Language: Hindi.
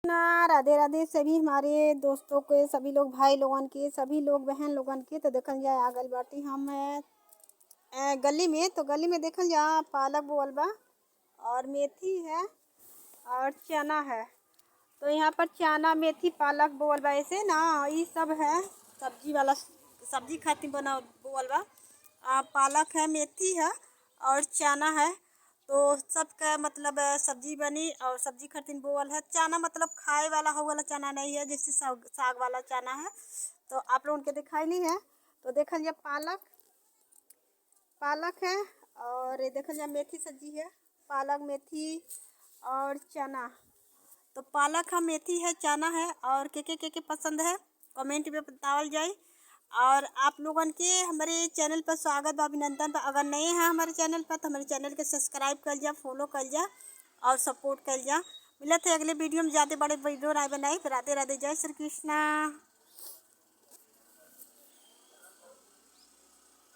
ना राधे राधे सभी हमारे दोस्तों के, सभी लोग भाई लोगन के, सभी लोग बहन लोगन के। तो देखल जाए आगल बाटी हम गली में। तो गली में देखल जा पालक बोअल बा और मेथी है और चना है। तो यहाँ पर चना मेथी पालक बोअल बा। ऐसे ना ये सब है सब्जी वाला, सब्जी खातिर बना बोअल बा। पालक है, मेथी है और चना है। तो सबका मतलब सब्जी बनी और सब्जी खातिर बोअल है। चना मतलब खाए वाला हो वाला चना नहीं है, जैसे साग वाला चना है। तो आप लोगों के दिखाई नहीं है। तो देखल जाए पालक है और ये देखल जाए मेथी सब्जी है, पालक मेथी और चना। तो पालक है, मेथी है, चना है। और के पसंद है कमेंट में बतावल जाए। और आप लोगन के हमारे चैनल पर स्वागत बा, अभिनंदन बा। अगर नए हैं हमारे चैनल पर तो हमारे चैनल के सब्सक्राइब कर जा, फॉलो कर जा और सपोर्ट कर जा। मिलत है अगले वीडियो में। ज़्यादा बड़े वीडियो ना बनाई। राधे राधे, जय श्री कृष्णा।